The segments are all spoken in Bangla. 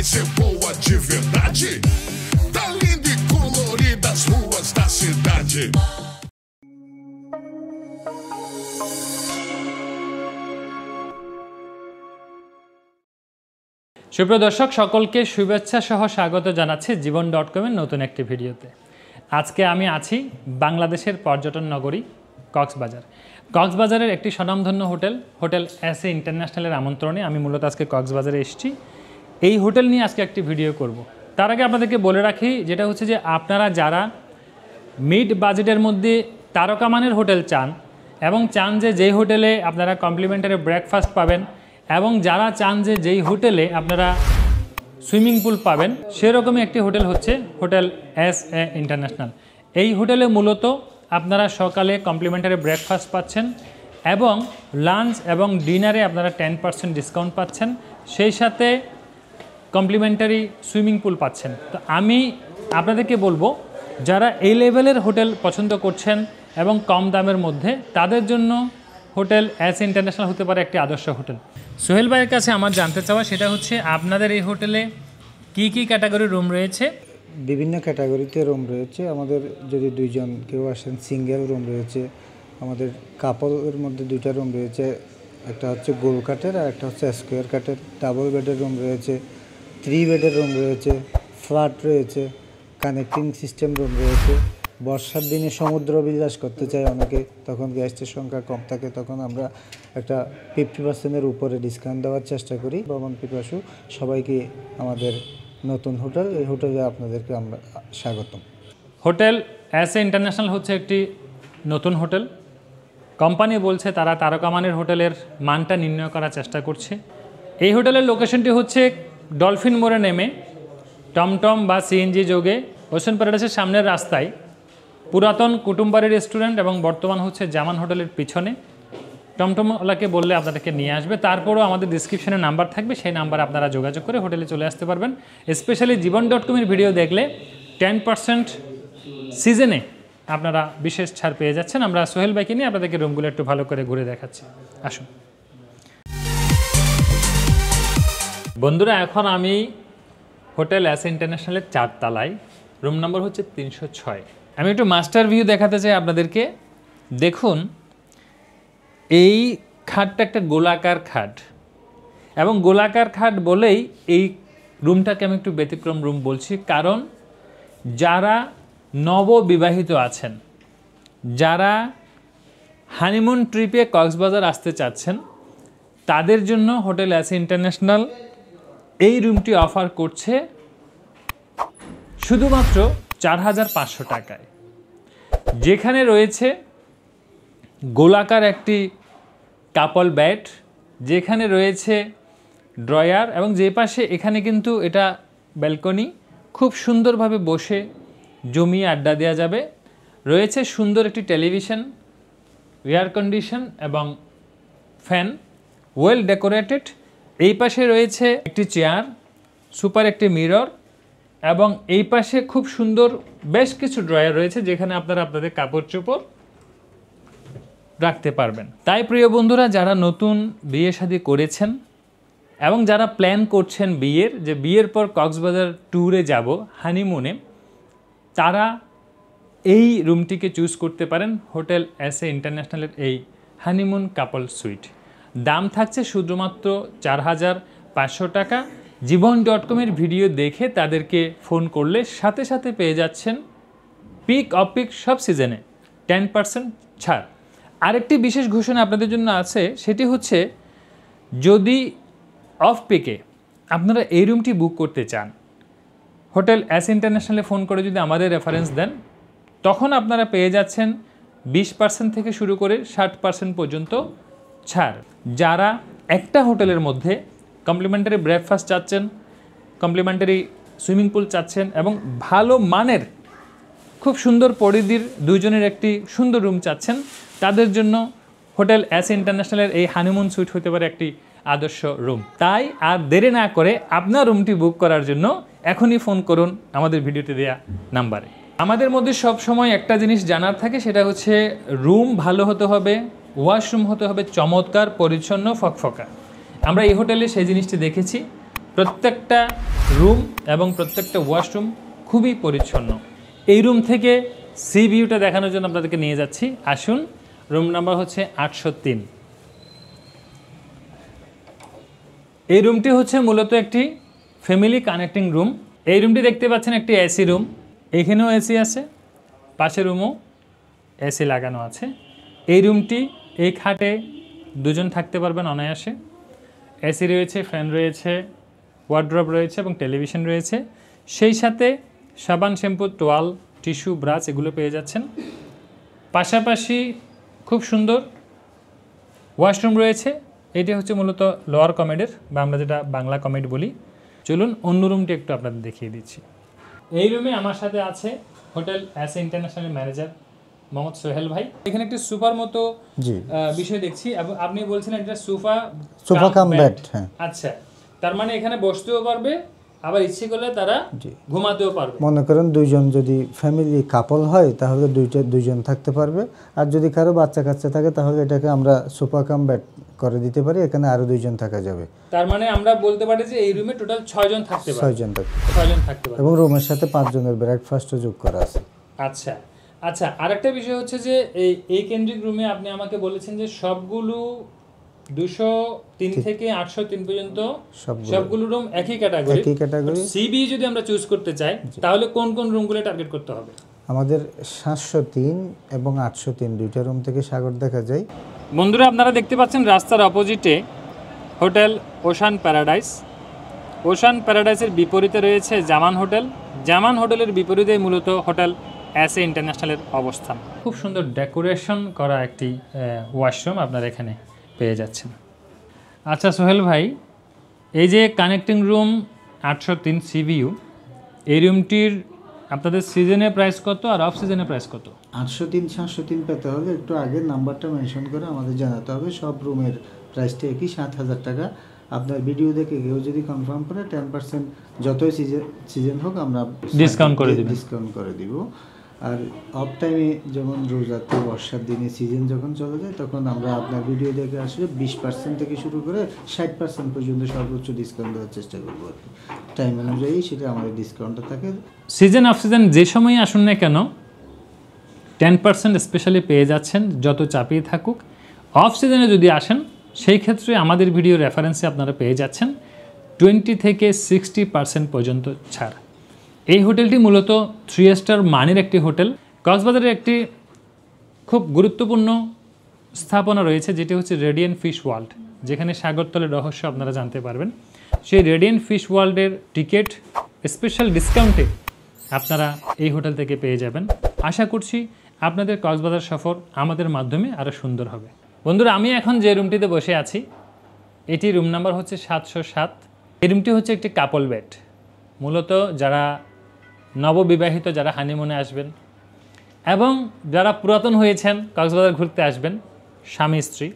vai ser boa de verdade. Tá lindo e colorido as ruas da cidade. সুপ্রিয় দর্শক সকলকে শুভেচ্ছা সহ স্বাগত জানাচ্ছি জীবন.com এর নতুন একটি ভিডিওতে। আজকে আমি আছি বাংলাদেশের পর্যটন নগরী কক্সবাজার। কক্সবাজারের একটি স্বনামধন্য হোটেল এস এ ইন্টারন্যাশনালের আমন্ত্রণে আমি মূলত আজকে কক্সবাজারে এসেছি। এই হোটেল নিয়ে আজকে একটি ভিডিও করব। তার আগে আপনাদেরকে বলে রাখি, যেটা হচ্ছে যে আপনারা যারা মিড বাজেটের মধ্যে তারকামানের হোটেল চান এবং চান যে যেই হোটেলে আপনারা কমপ্লিমেন্টারি ব্রেকফাস্ট পাবেন এবং যারা চান যে যেই হোটেলে আপনারা সুইমিং পুল পাবেন, সেরকমই একটি হোটেল হচ্ছে হোটেল এস এ ইন্টারন্যাশনাল। এই হোটেলে মূলত আপনারা সকালে কমপ্লিমেন্টারি ব্রেকফাস্ট পাচ্ছেন এবং লাঞ্চ এবং ডিনারে আপনারা 10% ডিসকাউন্ট পাচ্ছেন, সেই সাথে কমপ্লিমেন্টারি সুইমিং পুল পাচ্ছেন। তো আমি আপনাদেরকে বলবো, যারা এই লেভেলের হোটেল পছন্দ করছেন এবং কম দামের মধ্যে, তাদের জন্য হোটেল এস ইন্টারন্যাশনাল হতে পারে একটি আদর্শ হোটেল। সোহেল ভাইয়ের কাছে আমার জানতে চাওয়া সেটা হচ্ছে, আপনাদের এই হোটেলে কি কি ক্যাটাগরির রুম রয়েছে? বিভিন্ন ক্যাটাগরিতে রুম রয়েছে। আমাদের যদি দুইজন কেউ আসেন, সিঙ্গেল রুম রয়েছে। আমাদের কাপলের মধ্যে দুইটা রুম রয়েছে, একটা হচ্ছে গোল কাটের আর একটা হচ্ছে স্কোয়ার কাটের। ডাবল বেডের রুম রয়েছে, 3 বেডের রুম রয়েছে, ফ্ল্যাট রয়েছে, কানেক্টিং সিস্টেম রুম রয়েছে। বর্ষার দিনে সমুদ্র বিলাস করতে চাই অনেকে, তখন গেস্টের সংখ্যা কম থাকে, তখন আমরা একটা 50%-এর উপরে ডিসকাউন্ট দেওয়ার চেষ্টা করি। ভ্রমণ পিপাসু সবাইকে আমাদের নতুন হোটেল, এই হোটেলে আপনাদেরকে আমরা স্বাগতম। হোটেল এস এ ইন্টারন্যাশনাল হচ্ছে একটি নতুন হোটেল। কোম্পানি বলছে তারা তারকামানের হোটেলের মানটা নির্ণয় করার চেষ্টা করছে। এই হোটেলের লোকেশনটি হচ্ছে ডলফিন মোড়ে নেমে টমটম বা সিএনজি যোগে ওশান প্যারাডাইসের সামনের রাস্তায় পুরাতন কুটুমবাড়ি রেস্টুরেন্ট এবং বর্তমান হচ্ছে জামান হোটেলের পিছনে। টমটমওয়ালাকে বললে আপনাদেরকে নিয়ে আসবে। তারপরও আমাদের ডিসক্রিপশনে নাম্বার থাকবে, সেই নাম্বারে আপনারা যোগাযোগ করে হোটেলে চলে আসতে পারবেন। স্পেশালি জীবন.com-এর ভিডিও দেখলে 10% সিজনে আপনারা বিশেষ ছাড় পেয়ে যাচ্ছেন। আমরা সোহেল ভাইকে নিয়ে আপনাদেরকে রুমগুলো একটু ভালো করে ঘুরে দেখাচ্ছি, আসুন। বন্ধুরা, এখন আমি হোটেল এস ইন্টারন্যাশনালের 4 তলায়, রুম নম্বর হচ্ছে 306। আমি একটু মাস্টার ভিউ দেখাতে চাই আপনাদেরকে। দেখুন, এই খাটটা একটা গোলাকার খাট, এবং গোলাকার খাট বলেই এই রুমটাকে আমি একটু ব্যতিক্রম রুম বলছি, কারণ যারা নববিবাহিত আছেন, যারা হানিমুন ট্রিপে কক্সবাজার আসতে চাচ্ছেন, তাদের জন্য হোটেল এস ইন্টারন্যাশনাল এই রুমটি অফার করছে শুধুমাত্র 4500 টাকায়, যেখানে রয়েছে গোলাকার একটি কাপল বেড, যেখানে রয়েছে ড্রয়ার, এবং যে পাশে এখানে কিন্তু এটা ব্যালকনি, খুব সুন্দরভাবে বসে জমিয়ে আড্ডা দেওয়া যাবে। রয়েছে সুন্দর একটি টেলিভিশন, এয়ার কন্ডিশন এবং ফ্যান, ওয়েল ডেকোরেটেড। এই পাশে রয়েছে একটি চেয়ার, সুপার একটি মিরর, এবং এই পাশে খুব সুন্দর বেশ কিছু ড্রয়ার রয়েছে, যেখানে আপনারা আপনাদের কাপড় চোপড় রাখতে পারবেন। তাই প্রিয় বন্ধুরা, যারা নতুন বিয়ে শাদী করেছেন এবং যারা প্ল্যান করছেন বিয়ের পর কক্সবাজার ট্যুরে যাব হানিমুনে, তারা এই রুমটিকে চুজ করতে পারেন, হোটেল এস এ ইন্টারন্যাশনালের এই হানিমুন কাপল সুইট। দাম থাকছে শুধুমাত্র 4500 টাকা। জীবন.com-এর ভিডিও দেখে তাদেরকে ফোন করলে সাথে সাথে পেয়ে যাচ্ছেন পিক অফ পিক সব সিজনে 10% ছাড়। আরেকটি বিশেষ ঘোষণা আপনাদের জন্য আছে, সেটি হচ্ছে, যদি অফ পিকে আপনারা এই রুমটি বুক করতে চান, হোটেল এস ইন্টারন্যাশনালে ফোন করে যদি আমাদের রেফারেন্স দেন, তখন আপনারা পেয়ে যাচ্ছেন 20% থেকে শুরু করে 60% পর্যন্ত ছাড়। যারা একটা হোটেলের মধ্যে কমপ্লিমেন্টারি ব্রেকফাস্ট চাচ্ছেন, কমপ্লিমেন্টারি সুইমিং পুল চাচ্ছেন এবং ভালো মানের খুব সুন্দর পরিধির দুইজনের একটি সুন্দর রুম চাচ্ছেন, তাদের জন্য হোটেল এস ইন্টারন্যাশনালের এই হানিমুন সুইট হতে পারে একটি আদর্শ রুম। তাই আর দেরি না করে আপনার রুমটি বুক করার জন্য এখনই ফোন করুন আমাদের ভিডিওতে দেওয়া নাম্বারে। আমাদের মধ্যে সব সময় একটা জিনিস জানার থাকে, সেটা হচ্ছে রুম ভালো হতে হবে, ওয়াশরুম হতে হবে চমৎকার, পরিচ্ছন্ন, ফকফকা। আমরা এই হোটেলে সেই জিনিসটি দেখেছি। প্রত্যেকটা রুম এবং প্রত্যেকটা ওয়াশরুম খুবই পরিচ্ছন্ন। এই রুম থেকে সি ভিউটা দেখানোর জন্য আপনাদেরকে নিয়ে যাচ্ছি। আসুন, রুম নাম্বার হচ্ছে 803। এই রুমটি হচ্ছে মূলত একটি ফ্যামিলি কানেক্টিং রুম। এই রুমটি দেখতে পাচ্ছেন একটি এসি রুম, এখানেও এসি আছে, পাশের রুমও এসি লাগানো আছে। এই রুমটি, এই খাটে দুজন থাকতে পারবেন অনায়াসে। এসি রয়েছে, ফ্যান রয়েছে, ওয়ার্ড্রপ রয়েছে এবং টেলিভিশন রয়েছে। সেই সাথে সাবান, শ্যাম্পু, তোয়াল, টিস্যু, ব্রাশ এগুলো পেয়ে যাচ্ছেন। পাশাপাশি খুব সুন্দর ওয়াশরুম রয়েছে। এটি হচ্ছে মূলত লোয়ার কমেডের, বা আমরা যেটা বাংলা কমেড বলি। চলুন অন্য রুমটি একটু আপনাদের দেখিয়ে দিচ্ছি। এই রুমে আমার সাথে আছে hotel S international manager Mohammad Sohel ভাই। এখানে একটি সোফার মতো বিষয় দেখছি, এবং আপনি বলছেন এটা সোফা কাম বেড। হ্যাঁ, আচ্ছা, তার মানে এখানে বসতেও পারবে, আবার ইচ্ছে করলে তারা ঘুমাতেও পারবে। মনে করেন দুইজন যদি ফ্যামিলি কাপল হয় তাহলে দুইজন থাকতে পারবে, আর যদি কারো বাচ্চা কাচ্চা থাকে তাহলে এটাকে আমরা সোফা কাম বেড করে দিতে পারি, এখানে আরো দুইজন থাকা যাবে। তার মানে আমরা বলতে পারি যে এই রুমে টোটাল 6 জন থাকতে পারবে। 6 জন থাকতে পারবে, এবং রুমের সাথে 5 জনের ব্রেকফাস্টও যোগ করা আছে। আচ্ছা আচ্ছা, আরেকটা বিষয় হচ্ছে যে এই কেন্দ্রিক রুমে আপনি আমাকে বলেছেন যে সবগুলো 203 থেকে 803 পর্যন্ত সবগুলো রুম একই ক্যাটাগরি। সিবি যদি আমরা চুজ করতে চাই তাহলে কোন কোন রুমগুলো টার্গেট করতে হবে? আমাদের 703 এবং 803 দুইটা রুম থেকে সাগর দেখা যায়। বন্ধুরা, আপনারা দেখতে পাচ্ছেন রাস্তার অপোজিটে হোটেল ওশান প্যারাডাইস। ওশান প্যারাডাইসের বিপরীতে রয়েছে জামান হোটেল। জামান হোটেলের বিপরীতে মূলত হোটেল এস এ ইন্টারন্যাশনালের অবস্থান। খুব সুন্দর ডেকোরেশন করা একটি ওয়াশরুম আপনারা এখানে পেয়ে যাচ্ছেন। আচ্ছা সোহেল ভাই, এই যে কানেক্টিং রুম 803 সিভিইউ, এই রুমটির আপনাদের সিজনে প্রাইস কত আর অফ সিজনে প্রাইস কত? 803 703 পেতে হলে একটু আগে নাম্বারটা মেনশন করে আমাদের জানাতে হবে। সব রুমের প্রাইসটা একই, 7,000 টাকা। আপনার ভিডিও দেখে কেউ যদি কনফার্ম করে 10% যতই সিজন হোক আমরা ডিসকাউন্ট করে দিব। আর অফ টাইমে যেমন রোজাতে, বর্ষার দিনে সিজন যখন চলে যায় তখন আমরা আপনার ভিডিও দেখে আসলে 20% থেকে শুরু করে 60% পর্যন্ত সর্বোচ্চ ডিসকাউন্ট দেওয়ার চেষ্টা করবো। আর কি টাইম অনুযায়ী সেটা আমাদের ডিসকাউন্টটা থাকে। সিজন অফ সিজন যে সময়ই আসুন না কেন 10% স্পেশালি পেয়ে যাচ্ছেন, যত চাপিয়ে থাকুক। অফ সিজনে যদি আসেন সেই ক্ষেত্রে আমাদের ভিডিও রেফারেন্সে আপনারা পেয়ে যাচ্ছেন 20 থেকে 60% পর্যন্ত ছাড়। এই হোটেলটি মূলত 3 স্টার মানের একটি হোটেল। কক্সবাজারের একটি খুব গুরুত্বপূর্ণ স্থাপনা রয়েছে যেটি হচ্ছে রেডিয়েন্ট ফিশ ওয়ার্ল্ড, যেখানে সাগরতলের রহস্য আপনারা জানতে পারবেন। সেই রেডিয়েন্ট ফিশ ওয়ার্ল্ডের টিকিট স্পেশাল ডিসকাউন্টে আপনারা এই হোটেল থেকে পেয়ে যাবেন। আশা করছি আপনাদের কক্সবাজার সফর আমাদের মাধ্যমে আরও সুন্দর হবে। বন্ধুরা, আমি এখন যে রুমটিতে বসে আছি এটি রুম নাম্বার হচ্ছে 707। এই রুমটি হচ্ছে একটি কাপল বেড। মূলত যারা নববিবাহিত, যারা হানিমুনে আসবেন এবং যারা পুরাতন হয়েছেন কক্সবাজার ঘুরতে আসবেন, স্বামী স্ত্রী,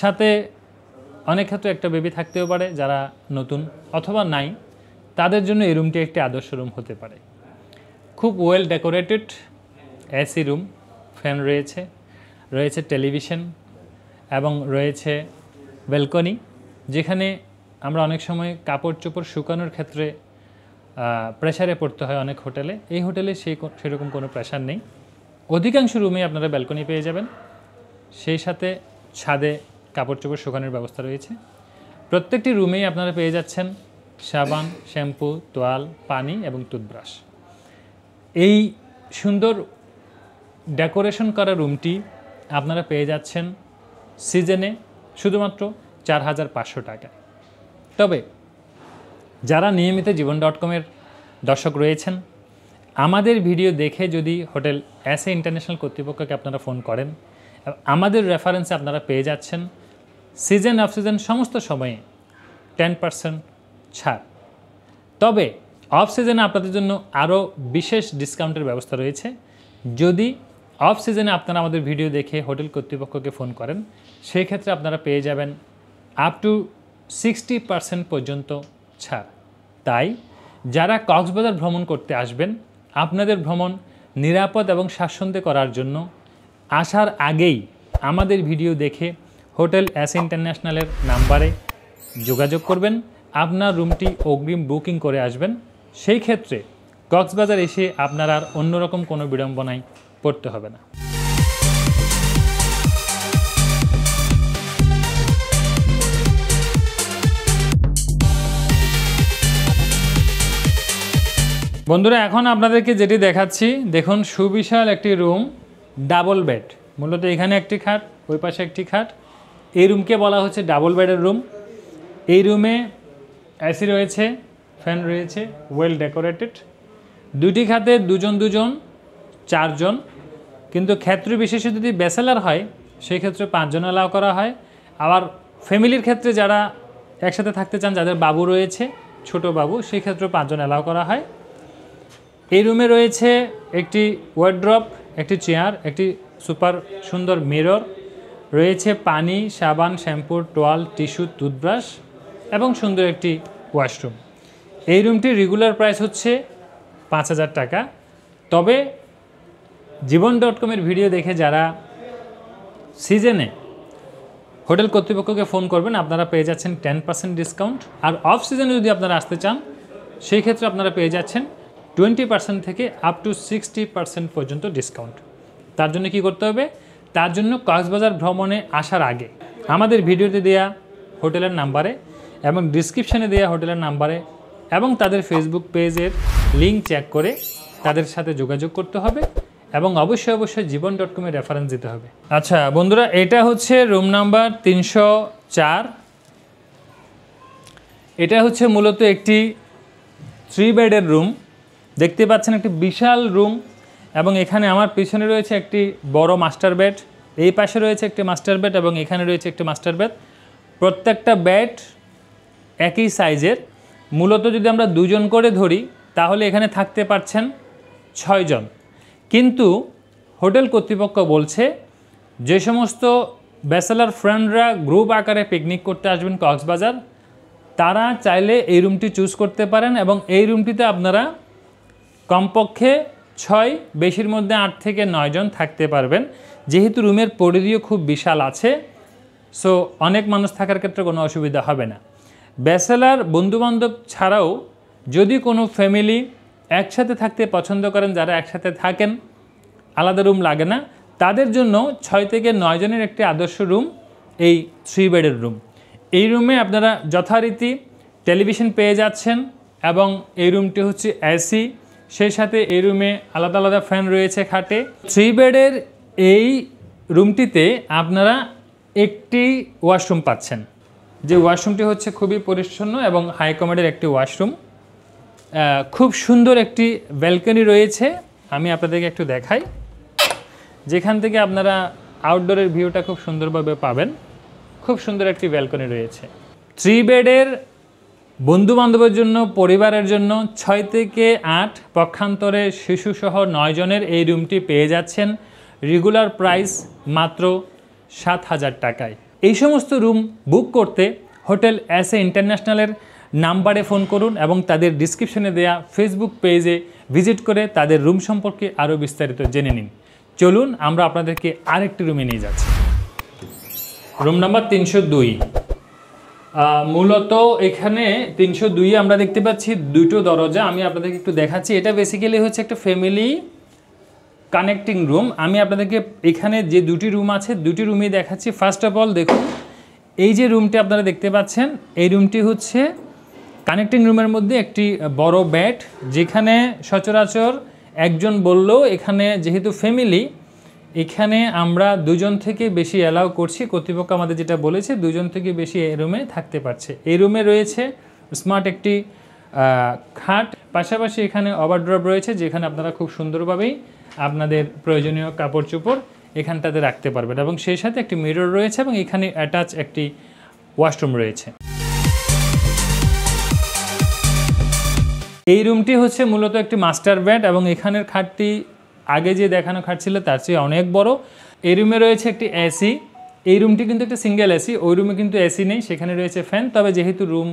সাথে অনেক ক্ষেত্রে একটা বেবি থাকতেও পারে, যারা নতুন অথবা নাই, তাদের জন্য এই রুমটি একটি আদর্শ রুম হতে পারে। খুব well decorated AC room, fan রয়েছে টেলিভিশন এবং রয়েছে ব্যালকনি, যেখানে আমরা অনেক সময় কাপড় চোপড় শুকানোর ক্ষেত্রে প্রেশারে পড়তে হয় অনেক হোটেলে। এই হোটেলে সেরকম কোনো প্রেশার নেই। অধিকাংশ রুমে আপনারা ব্যালকনি পেয়ে যাবেন, সেই সাথে ছাদে কাপড় চোপড় শুকানোর ব্যবস্থা রয়েছে। প্রত্যেকটি রুমেই আপনারা পেয়ে যাচ্ছেন সাবান, শ্যাম্পু, তোয়াল, পানি এবং টুথব্রাশ। এই সুন্দর ডেকোরেশন করা রুমটি আপনারা পেয়ে যাচ্ছেন সিজনে শুধুমাত্র 4,500 টাকায়। তবে যারা নিয়মিত জীবন.com-এর দর্শক রয়েছেন, আমাদের ভিডিও দেখে যদি হোটেল এস এ ইন্টারন্যাশনাল কর্তৃপক্ষকে আপনারা ফোন করেন, আমাদের রেফারেন্সে আপনারা পেয়ে যাচ্ছেন সিজন অফ সিজন সমস্ত সময়ে 10% ছাড়। তবে অফ সিজনে আপনাদের জন্য আরও বিশেষ ডিসকাউন্টের ব্যবস্থা রয়েছে। যদি অফ সিজনে আপনারা আমাদের ভিডিও দেখে হোটেল কর্তৃপক্ষকে ফোন করেন, সেই ক্ষেত্রে আপনারা পেয়ে যাবেন আপ টু 60% পর্যন্ত ছাড়। তাই যারা কক্সবাজার ভ্রমণ করতে আসবেন, আপনাদের ভ্রমণ নিরাপদ এবং স্বাচ্ছন্দ্যে করার জন্য আসার আগেই আমাদের ভিডিও দেখে হোটেল এস ইন্টারন্যাশনালের নাম্বারে যোগাযোগ করবেন আপনার রুমটি অগ্রিম বুকিং করে আসবেন। সেই ক্ষেত্রে কক্সবাজার এসে আপনার আর অন্যরকম কোনো বিড়ম্বনায় পড়তে হবে না। বন্ধুরা, এখন আপনাদেরকে যেটি দেখাচ্ছি, দেখুন সুবিশাল একটি রুম, ডাবল বেড। মূলত এখানে একটি খাট, ওই পাশে একটি খাট। এই রুমকে বলা হচ্ছে ডাবল বেডের রুম। এই রুমে এসি রয়েছে, ফ্যান রয়েছে, ওয়েল ডেকোরেটেড। দুটি খাতে দুজন দুজন, 4 জন। কিন্তু ক্ষেত্র বিশেষে যদি ব্যাচেলার হয় সেই ক্ষেত্রে 5 জন অ্যালাউ করা হয়। আবার ফ্যামিলির ক্ষেত্রে যারা একসাথে থাকতে চান, যাদের বাবু রয়েছে, ছোট বাবু, সেই ক্ষেত্রে 5 জন অ্যালাউ করা হয়। এই রুমে রয়েছে একটি ওয়ার্ড্রপ, একটি চেয়ার, একটি সুপার সুন্দর মিরর, রয়েছে পানি, সাবান, শ্যাম্পু, টোয়াল, টিস্যু, টুথব্রাশ এবং সুন্দর একটি ওয়াশরুম। এই রুমটির রেগুলার প্রাইস হচ্ছে 5,000 টাকা। তবে জীবন.com-এর ভিডিও দেখে যারা সিজনে হোটেল কর্তৃপক্ষকে ফোন করবেন, আপনারা পেয়ে যাচ্ছেন 10% ডিসকাউন্ট। আর অফ সিজনে যদি আপনারা আসতে চান সেই ক্ষেত্রে আপনারা পেয়ে যাচ্ছেন 20% থেকে আপ টু 60% পর্যন্ত ডিসকাউন্ট। তার জন্য কি করতে হবে? তার জন্য কক্সবাজার ভ্রমণে আসার আগে আমাদের ভিডিওতে দেওয়া হোটেলের নাম্বারে এবং ডিসক্রিপশানে দেওয়া হোটেলের নাম্বারে এবং তাদের ফেসবুক পেজের লিঙ্ক চেক করে তাদের সাথে যোগাযোগ করতে হবে এবং অবশ্যই জীবন.com-এর রেফারেন্স দিতে হবে। আচ্ছা বন্ধুরা, এটা হচ্ছে রুম নাম্বার 304। এটা হচ্ছে মূলত একটি 3 বেডের রুম। দেখতে পাচ্ছেন একটি বিশাল রুম এবং এখানে আমার পিছনে রয়েছে একটি বড় মাস্টার বেড, এই পাশে রয়েছে একটি মাস্টার বেড এবং এখানে রয়েছে একটি মাস্টার বেড। প্রত্যেকটা বেড একই সাইজের। মূলত যদি আমরা 2 জন করে ধরি তাহলে এখানে থাকতে পারছেন 6 জন। কিন্তু হোটেল কর্তৃপক্ষ বলছে যে সমস্ত ব্যাচেলার ফ্রেন্ডরা গ্রুপ আকারে পিকনিক করতে আসবেন কক্সবাজার, তারা চাইলে এই রুমটি চুজ করতে পারেন এবং এই রুমটিতে আপনারা কমপক্ষে 6, বেশির মধ্যে 8 থেকে 9 জন থাকতে পারবেন। যেহেতু রুমের পরিধিও খুব বিশাল আছে, সো অনেক মানুষ থাকার ক্ষেত্রে কোনো অসুবিধা হবে না। ব্যাচেলার বন্ধুবান্ধব ছাড়াও যদি কোনো ফ্যামিলি একসাথে থাকতে পছন্দ করেন, যারা একসাথে থাকেন, আলাদা রুম লাগে না, তাদের জন্য 6 থেকে 9 জনের একটি আদর্শ রুম এই 3 বেডের রুম। এই রুমে আপনারা যথারীতি টেলিভিশন পেয়ে যাচ্ছেন এবং এই রুমটি হচ্ছে এসি, সেই সাথে এই রুমে আলাদা আলাদা ফ্যান রয়েছে খাটে। 3 বেডের এই রুমটিতে আপনারা একটি ওয়াশরুম পাচ্ছেন, যে ওয়াশরুমটি হচ্ছে খুবই পরিচ্ছন্ন এবং হাই কমান্ডের একটি ওয়াশরুম। খুব সুন্দর একটি ব্যালকনি রয়েছে, আমি আপনাদেরকে একটু দেখাই, যেখান থেকে আপনারা আউটডোরের ভিউটা খুব সুন্দরভাবে পাবেন। খুব সুন্দর একটি ব্যালকনি রয়েছে। 3 বেডের বন্ধুবান্ধবের জন্য, পরিবারের জন্য 6 থেকে 8, পক্ষান্তরে শিশুসহ 9 জনের এই রুমটি পেয়ে যাচ্ছেন রেগুলার প্রাইস মাত্র 7,000 টাকায়। এই সমস্ত রুম বুক করতে হোটেল এস এ ইন্টারন্যাশনালের নাম্বারে ফোন করুন এবং তাদের ডিসক্রিপশনে দেয়া ফেসবুক পেজে ভিজিট করে তাদের রুম সম্পর্কে আরও বিস্তারিত জেনে নিন। চলুন আমরা আপনাদেরকে আরেকটি রুমে নিয়ে যাচ্ছি। Room number 302। মূলত এখানে 302 আমরা দেখতে পাচ্ছি 2টো দরজা। আমি আপনাদেরকে একটু দেখাচ্ছি। এটা বেসিক্যালি হচ্ছে একটা ফ্যামিলি কানেক্টিং রুম। আমি আপনাদেরকে এখানে যে 2টি রুম আছে, 2টি রুমই দেখাচ্ছি। ফার্স্ট অফ অল দেখুন, এই যে রুমটি আপনারা দেখতে পাচ্ছেন, এই রুমটি হচ্ছে কানেক্টিং রুমের মধ্যে একটি বড় বেড, যেখানে সচরাচর একজন বললেও এখানে যেহেতু ফ্যামিলি, এখানে আমরা 2 জন থেকে বেশি অ্যালাউ করছি। কর্তৃপক্ষ আমাদের যেটা বলেছে 2 জন থেকে বেশি এই রুমে থাকতে পারছে। এই রুমে রয়েছে স্মার্ট একটি খাট, পাশাপাশি এখানে ওভারড্রপ রয়েছে, যেখানে আপনারা খুব সুন্দরভাবেই আপনাদের প্রয়োজনীয় কাপড় চোপড় এখানটাতে রাখতে পারবেন এবং সেই সাথে একটি মিরর রয়েছে এবং এখানে অ্যাটাচ একটি ওয়াশরুম রয়েছে। এই রুমটি হচ্ছে মূলত একটি মাস্টার বেড এবং এখানের খাটটি আগে যে দেখানো খাট ছিল তার চেয়ে অনেক বড়। এই রুমে রয়েছে একটি এসি। এই রুমটি কিন্তু একটা সিঙ্গেল এসি, ওই রুমে কিন্তু এসি নেই, সেখানে রয়েছে ফ্যান। তবে যেহেতু রুম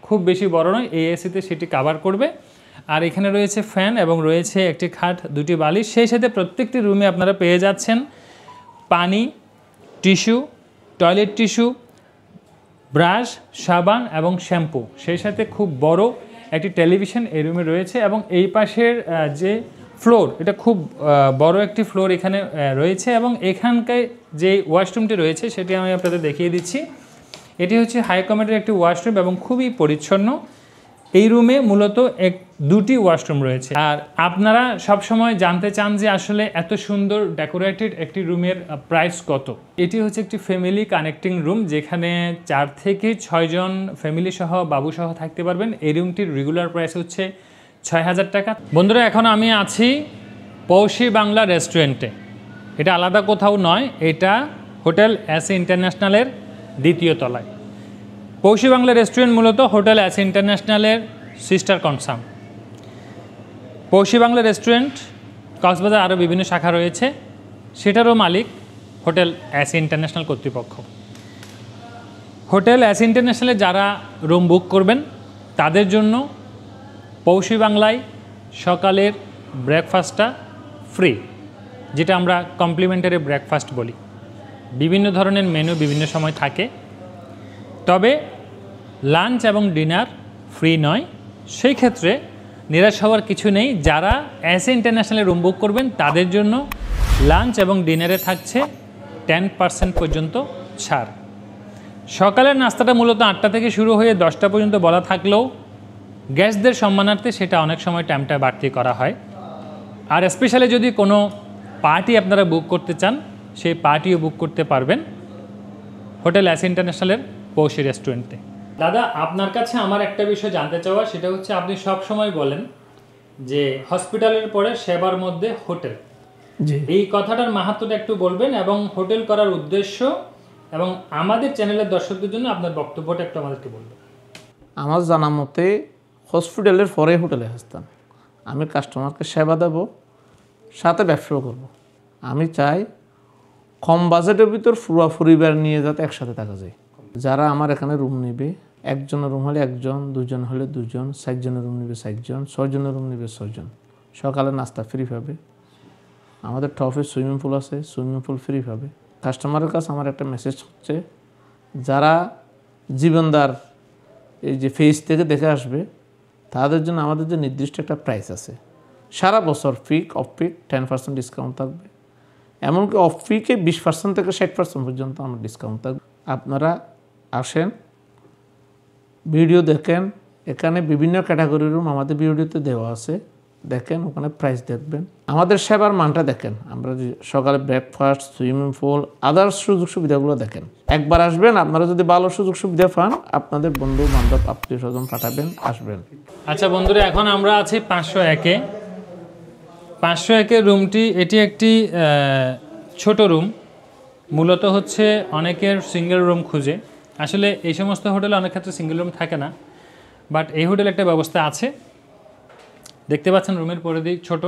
খুব বেশি বড় নয়, এই এসিতে সেটি কাভার করবে। আর এখানে রয়েছে ফ্যান এবং রয়েছে একটি খাট, 2টি বালিশ। সেই সাথে প্রত্যেকটি রুমে আপনারা পেয়ে যাচ্ছেন পানি, টিস্যু, টয়লেট টিস্যু, ব্রাশ, সাবান এবং শ্যাম্পু, সেই সাথে খুব বড় একটি টেলিভিশন এই রুমে রয়েছে। এবং এই পাশের যে ফ্লোর, এটা খুব বড় একটি ফ্লোর এখানে রয়েছে। এবং এখানকার যে ওয়াশরুমটি রয়েছে সেটি আমি আপনাদের দেখিয়ে দিচ্ছি। এটি হচ্ছে হাই কমেডের একটি ওয়াশরুম এবং খুবই পরিচ্ছন্ন। এই রুমে মূলত দুটি ওয়াশরুম রয়েছে। আর আপনারা সবসময় জানতে চান যে আসলে এত সুন্দর ডেকোরেটেড একটি রুমের প্রাইস কত। এটি হচ্ছে একটি ফ্যামিলি কানেক্টিং রুম, যেখানে 4 থেকে 6 জন ফ্যামিলি সহ বাবু সহ থাকতে পারবেন। এই রুমটির রেগুলার প্রাইস হচ্ছে 6,000 টাকা। বন্ধুরা, এখন আমি আছি পৌষি বাংলা রেস্টুরেন্টে। এটা আলাদা কোথাও নয়, এটা হোটেল এসি ইন্টারন্যাশনালের 2য় তলায়। পৌষি বাংলা রেস্টুরেন্ট মূলত হোটেল এসি ইন্টারন্যাশনালের sister concern. Poushi Bangla restaurant Cox's Bazar আরও বিভিন্ন শাখা রয়েছে, সেটারও মালিক হোটেল এসি ইন্টারন্যাশনাল কর্তৃপক্ষ। হোটেল এসি ইন্টারন্যাশনালে যারা রুম বুক করবেন তাদের জন্য পৌষি বাংলায় সকালের ব্রেকফাস্টটা ফ্রি, যেটা আমরা কমপ্লিমেন্টারি ব্রেকফাস্ট বলি। বিভিন্ন ধরনের মেনু বিভিন্ন সময় থাকে, তবে লাঞ্চ এবং ডিনার ফ্রি নয়। সেই ক্ষেত্রে নিরাশ হওয়ার কিছু নেই। যারা এসি ইন্টারন্যাশনালে রুম বুক করবেন তাদের জন্য লাঞ্চ এবং ডিনারে থাকছে 10% পর্যন্ত ছাড়। সকালের নাস্তাটা মূলত 8টা থেকে শুরু হয়ে 10টা পর্যন্ত বলা থাকলেও গেস্টদের সম্মানার্থে সেটা অনেক সময় টাইমটা বাড়তি করা হয়। আর স্পেশালি যদি কোনো পার্টি আপনারা বুক করতে চান, সেই পার্টিও বুক করতে পারবেন হোটেল এসি ইন্টারন্যাশনালের পৌষি রেস্টুরেন্টে। দাদা, আপনার কাছে আমার একটা বিষয় জানতে চাওয়া, সেটা হচ্ছে আপনি সব সময় বলেন যে হসপিটালের পরে সেবার মধ্যে হোটেল। জি, এই কথাটার মাহাত্ম্যটা একটু বলবেন এবং হোটেল করার উদ্দেশ্য এবং আমাদের চ্যানেলের দর্শকদের জন্য আপনার বক্তব্যটা একটু আমাদেরকে বলবেন। আমার জানা মতে হসপিটালের পরে হোটেলে আসতাম। আমি কাস্টমারকে সেবা দেব, সাথে ব্যবসাও করব। আমি চাই কম বাজেটের ভিতর পুরো পরিবার নিয়ে যাতে একসাথে থাকা যায়। যারা আমার এখানে রুম নেবে, একজনের রুম হলে একজন, 2 জন হলে 2 জন, 4 জনের রুম নেবে 4 জন, 6 জনের রুম নেবে 6 জন। সকালে নাস্তা ফ্রি পাবে। আমাদের টপে সুইমিং পুল আছে, সুইমিং পুল ফ্রি পাবে। কাস্টমারের কাছে আমার একটা মেসেজ হচ্ছে, যারা জীবনদার এই যে ফেস থেকে দেখে আসবে তাদের জন্য আমাদের যে নির্দিষ্ট একটা প্রাইস আছে, সারা বছর পিক অফ পিক 10% ডিসকাউন্ট থাকবে। এমনকি অফ পিকে 20% থেকে 60% পর্যন্ত আমার ডিসকাউন্ট থাকবে। আপনারা আসেন, ভিডিও দেখেন। এখানে বিভিন্ন ক্যাটাগরির রুম আমাদের ভিডিওতে দেওয়া আছে, দেখেন, ওখানে প্রাইস দেখবেন। আমাদের সেবার মানটা দেখেন। আমরা সকালে ব্রেকফাস্ট, সুইমিং পুল, আদার্স সুযোগ সুবিধাগুলো দেখেন। একবার আসবেন, আপনারা যদি ভালো সুযোগ সুবিধা পান আপনাদের বন্ধু বান্ধব আত্মীয় স্বজন পাঠাবেন, আসবেন। আচ্ছা বন্ধুরা, এখন আমরা আছি 501-এ। 501-এর রুমটি, এটি একটি ছোট রুম। মূলত হচ্ছে অনেকের সিঙ্গেল রুম খুঁজে। আসলে এই সমস্ত হোটেলে অনেক ক্ষেত্রে সিঙ্গেল রুম থাকে না, বাট এই হোটেলে একটা ব্যবস্থা আছে। দেখতে পাচ্ছেন রুমের পরিধি ছোট।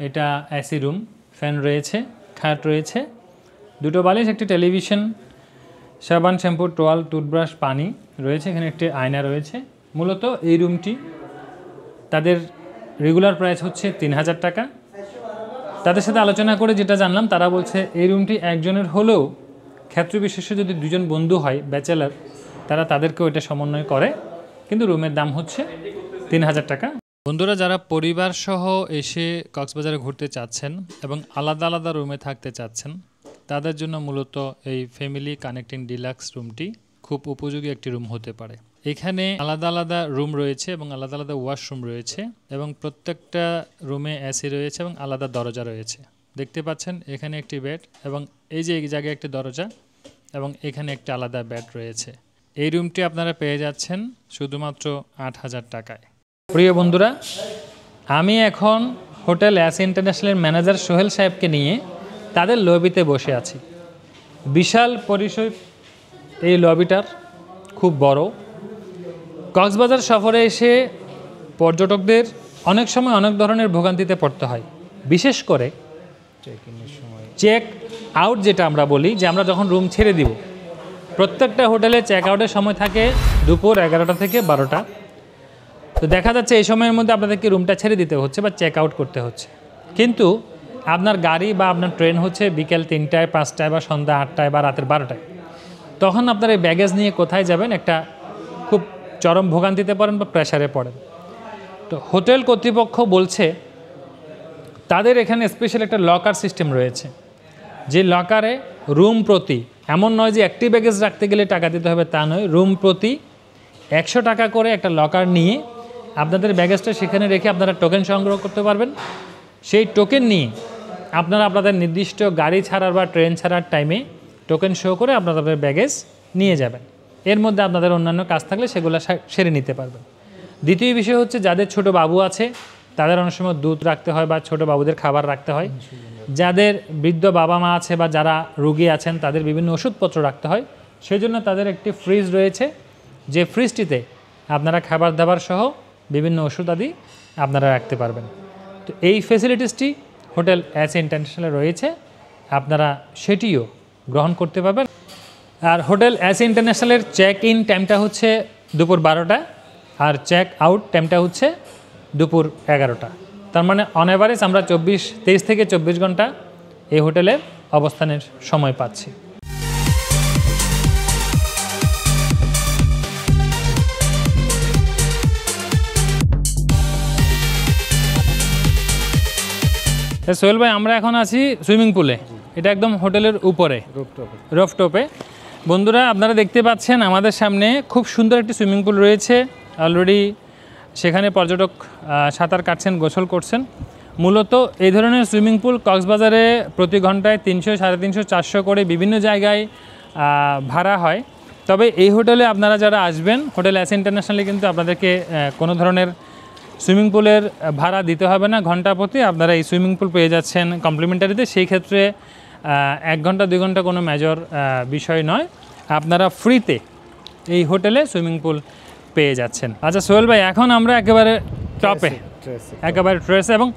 এটা এসি রুম, ফ্যান রয়েছে, খাট রয়েছে, 2টো বালিশ, একটি টেলিভিশন, সাবান, শ্যাম্পু, টোয়াল, টুথব্রাশ, পানি রয়েছে। এখানে একটি আয়না রয়েছে। মূলত এই রুমটি তাদের রেগুলার প্রাইস হচ্ছে 3,000 টাকা। তাদের সাথে আলোচনা করে যেটা জানলাম, তারা বলছে এই রুমটি একজনের হলেও ক্ষেত্র বিশেষে যদি 2 জন বন্ধু হয়, ব্যাচেলার, তারা তাদেরকেও এটা সমন্বয় করে, কিন্তু রুমের দাম হচ্ছে 3,000 টাকা। বন্ধুরা, যারা পরিবার সহ এসে কক্সবাজারে ঘুরতে চাচ্ছেন এবং আলাদা আলাদা রুমে থাকতে চাচ্ছেন, তাদের জন্য মূলত এই ফ্যামিলি কানেক্টিং ডিলাক্স রুমটি খুব উপযোগী একটি রুম হতে পারে। এখানে আলাদা আলাদা রুম রয়েছে এবং আলাদা আলাদা ওয়াশরুম রয়েছে এবং প্রত্যেকটা রুমে এসি রয়েছে এবং আলাদা দরজা রয়েছে। দেখতে পাচ্ছেন এখানে একটি বেড এবং এই যে এই জায়গায় একটি দরজা এবং এখানে একটা আলাদা বেড রয়েছে। এই রুমটি আপনারা পেয়ে যাচ্ছেন শুধুমাত্র 8,000 টাকায়। প্রিয় বন্ধুরা, আমি এখন হোটেল এসি ইন্টারন্যাশনালের ম্যানেজার সোহেল সাহেবকে নিয়ে তাদের লবিতে বসে আছি। বিশাল পরিসর এই লবিটার, খুব বড়। কক্সবাজার সফরে এসে পর্যটকদের অনেক সময় অনেক ধরনের ভোগান্তিতে পড়তে হয়, বিশেষ করে চেক আউট, যেটা আমরা বলি যে আমরা যখন রুম ছেড়ে দিব। প্রত্যেকটা হোটেলে চেক আউটের সময় থাকে দুপুর 11টা থেকে 12টা। তো দেখা যাচ্ছে এই সময়ের মধ্যে আপনাদেরকে রুমটা ছেড়ে দিতে হচ্ছে বা চেক আউট করতে হচ্ছে, কিন্তু আপনার গাড়ি বা আপনার ট্রেন হচ্ছে বিকেল 3টায়, 5টায় বা সন্ধ্যা 8টায় বা রাতের 12টায়। তখন আপনার এই ব্যাগেজ নিয়ে কোথায় যাবেন, একটা খুব চরম ভোগান্তিতে পড়েন বা প্রেশারে পড়েন। তো হোটেল কর্তৃপক্ষ বলছে তাদের এখানে স্পেশাল একটা লকার সিস্টেম রয়েছে, যে লকারে রুম প্রতি, এমন নয় যে একটি ব্যাগেজ রাখতে গেলে টাকা দিতে হবে তা নয়, রুম প্রতি 100 টাকা করে একটা লকার নিয়ে আপনাদের ব্যাগেজটা সেখানে রেখে আপনারা টোকেন সংগ্রহ করতে পারবেন। সেই টোকেন নিয়ে আপনারা আপনাদের নির্দিষ্ট গাড়ি ছাড়ার বা ট্রেন ছাড়ার টাইমে টোকেন শো করে আপনাদের ব্যাগেজ নিয়ে যাবেন। এর মধ্যে আপনাদের অন্যান্য কাজ থাকলে সেগুলো সেরে নিতে পারবেন। দ্বিতীয় বিষয় হচ্ছে যাদের ছোট বাবু আছে তাদের অনেক সময় দুধ রাখতে হয় বা ছোট বাবুদের খাবার রাখতে হয়, যাদের বৃদ্ধ বাবা মা আছে বা যারা রোগী আছেন তাদের বিভিন্ন ওষুধপত্র রাখতে হয়, সেই জন্য তাদের একটি ফ্রিজ রয়েছে, যে ফ্রিজটিতে আপনারা খাবার দাবার সহ বিভিন্ন ওষুধ আদি আপনারা রাখতে পারবেন। তো এই ফ্যাসিলিটিসটি হোটেল এস ইন্টারন্যাশনালে রয়েছে, আপনারা সেটিও গ্রহণ করতে পারবেন। আর হোটেল এস ইন্টারন্যাশনালের চেক ইন টাইমটা হচ্ছে দুপুর 12টা আর চেক আউট টাইমটা হচ্ছে দুপুর 11টা। তার মানে অন অ্যাভারেজ আমরা 23 থেকে 24 ঘন্টা এই হোটেলের অবস্থানের সময় পাচ্ছি। সোহেল ভাই, আমরা এখন আছি সুইমিং পুলে, এটা একদম হোটেলের উপরে রুফটপে। বন্ধুরা আপনারা দেখতে পাচ্ছেন আমাদের সামনে খুব সুন্দর একটি সুইমিং পুল রয়েছে। অলরেডি সেখানে পর্যটক সাঁতার কাটছেন, গোসল করছেন। মূলত এই ধরনের সুইমিং পুল কক্সবাজারে প্রতি ঘন্টায় 300, 350, 400 করে বিভিন্ন জায়গায় ভাড়া হয়। তবে এই হোটেলে আপনারা যারা আসবেন, হোটেল এস ইন্টারন্যাশনালে কিন্তু আপনাদেরকে কোনো ধরনের সুইমিং পুলের ভাড়া দিতে হবে না। ঘন্টা প্রতি আপনারা এই সুইমিং পুল পেয়ে যাচ্ছেন কমপ্লিমেন্টারিতে। সেই ক্ষেত্রে 1 ঘন্টা 2 ঘন্টা কোনো মেজর বিষয় নয়, আপনারা ফ্রিতে এই হোটেলে সুইমিং পুল পেয়ে যাচ্ছেন। আচ্ছা সোহেল ভাই, এখন আমরা একেবারে টপে, একেবারে ট্রেসে, এবং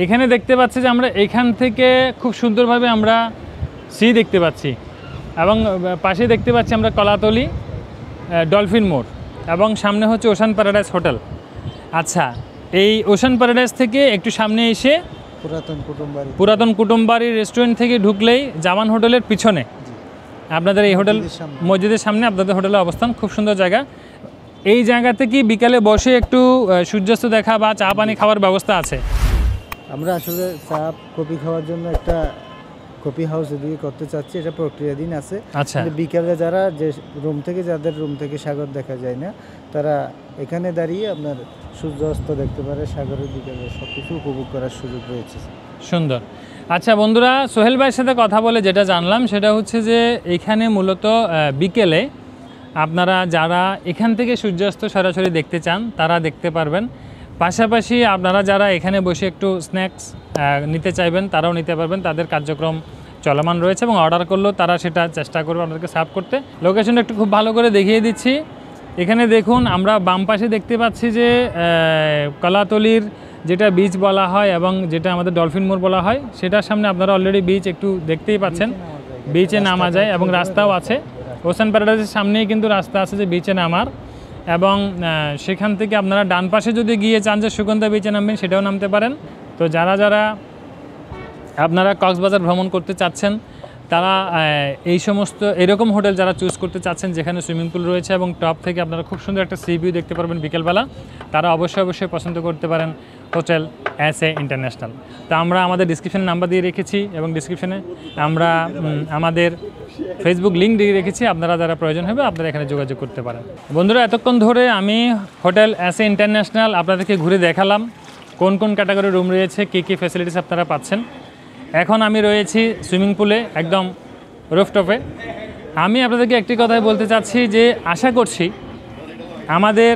এখানে দেখতে পাচ্ছি যে আমরা এখান থেকে খুব সুন্দরভাবে আমরা সি দেখতে পাচ্ছি, এবং পাশে দেখতে পাচ্ছি আমরা কলাতলি ডলফিন মোড়, এবং সামনে হচ্ছে ওশান প্যারাডাইস হোটেল। আচ্ছা, এই ওশান প্যারাডাইস থেকে একটু সামনে এসে পুরাতন কুটুমবাড়ি রেস্টুরেন্ট থেকে ঢুকলেই জামান হোটেলের পিছনে আপনাদের এই হোটেল, মসজিদের সামনে আপনাদের হোটেলের অবস্থান। খুব সুন্দর জায়গা। এই জায়গাতে কি বিকালে বসে একটু সূর্যাস্ত দেখা বা চা পানি খাওয়ার ব্যবস্থা আছে? আমরা আসলে চা কফি খাওয়ার জন্য একটা কফি হাউস এদিকে করতে চাচ্ছি, এটা প্রক্রিয়াধীন আছে। আচ্ছা, বিকালে যারা যে যাদের রুম থেকে সাগর দেখা যায় না, তারা এখানে দাঁড়িয়ে আপনার সূর্যাস্ত দেখতে পারে, সাগরের বিকালে সব কিছু উপভোগ করার সুযোগ রয়েছে। সুন্দর। আচ্ছা বন্ধুরা, সোহেল ভাইয়ের সাথে কথা বলে যেটা জানলাম সেটা হচ্ছে যে এখানে মূলত বিকেলে আপনারা যারা এখান থেকে সূর্যাস্ত সরাসরি দেখতে চান তারা দেখতে পারবেন। পাশাপাশি আপনারা যারা এখানে বসে একটু স্ন্যাক্স নিতে চাইবেন তারাও নিতে পারবেন। তাদের কার্যক্রম চলমান রয়েছে এবং অর্ডার করলেও তারা সেটা চেষ্টা করবে আপনাদেরকে সার্ভ করতে। লোকেশনটা একটু খুব ভালো করে দেখিয়ে দিচ্ছি। এখানে দেখুন, আমরা বাম পাশে দেখতে পাচ্ছি যে কলাতলির যেটা বিচ বলা হয় এবং যেটা আমাদের ডলফিন মোড় বলা হয়, সেটার সামনে আপনারা অলরেডি বিচ একটু দেখতেই পাচ্ছেন, বিচে নামা যায় এবং রাস্তাও আছে। ওশান প্যারাডাইসের সামনেই কিন্তু রাস্তা আছে যে বিচে নামার, এবং সেখান থেকে আপনারা ডান পাশে যদি গিয়ে চান যে সুগন্ধা বিচে নামবেন সেটাও নামতে পারেন। তো যারা যারা আপনারা কক্সবাজার ভ্রমণ করতে চাচ্ছেন তারা এই সমস্ত এরকম হোটেল যারা চুজ করতে চাচ্ছেন যেখানে সুইমিং পুল রয়েছে এবং টপ থেকে আপনারা খুব সুন্দর একটা সি ভিউ দেখতে পারবেন বিকেলবেলা, তারা অবশ্যই পছন্দ করতে পারেন হোটেল এস এ ইন্টারন্যাশনাল। তা আমরা আমাদের ডিসক্রিপশনে নাম্বার দিয়ে রেখেছি এবং ডিসক্রিপশনে আমরা আমাদের ফেসবুক লিঙ্ক দিয়ে রেখেছি, আপনারা যারা প্রয়োজন হবে আপনারা এখানে যোগাযোগ করতে পারেন। বন্ধুরা, এতক্ষণ ধরে আমি হোটেল এস এ ইন্টারন্যাশনাল আপনাদেরকে ঘুরে দেখালাম কোন কোন ক্যাটাগরির রুম রয়েছে, কী কী ফ্যাসিলিটিস আপনারা পাচ্ছেন। এখন আমি রয়েছি সুইমিং পুলে একদম রুফটপে। আমি আপনাদেরকে একটি কথাই বলতে চাচ্ছি যে আশা করছি আমাদের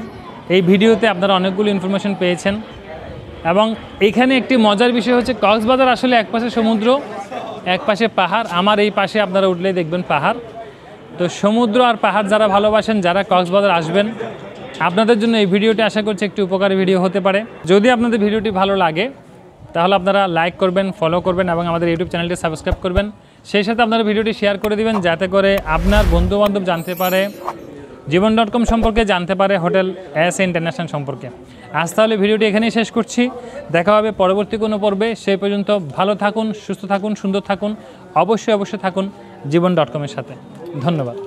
এই ভিডিওতে আপনারা অনেকগুলো ইনফরমেশন পেয়েছেন, এবং এখানে একটি মজার বিষয় হচ্ছে কক্সবাজার আসলে এক পাশে সমুদ্র এক পাশে পাহাড়। আমার এই পাশে আপনারা উঠলেই দেখবেন পাহাড়। তো সমুদ্র আর পাহাড় যারা ভালোবাসেন, যারা কক্সবাজার আসবেন, আপনাদের জন্য এই ভিডিওটি আশা করছি একটি উপকারী ভিডিও হতে পারে। যদি আপনাদের ভিডিওটি ভালো লাগে তাহলে আপনারা লাইক করবেন, ফলো করবেন এবং আমাদের ইউটিউব চ্যানেলটি সাবস্ক্রাইব করবেন। সেই সাথে আপনারা ভিডিওটি শেয়ার করে দিবেন যাতে করে আপনার বন্ধুবান্ধব জানতে পারে জীবন.com সম্পর্কে, জানতে পারে হোটেল এস এ ইন্টারন্যাশনাল সম্পর্কে। আজ তাহলে ভিডিওটি এখানেই শেষ করছি, দেখা হবে পরবর্তী কোনো পর্বে। সেই পর্যন্ত ভালো থাকুন, সুস্থ থাকুন, সুন্দর থাকুন, অবশ্যই থাকুন জীবন.com এর সাথে। ধন্যবাদ।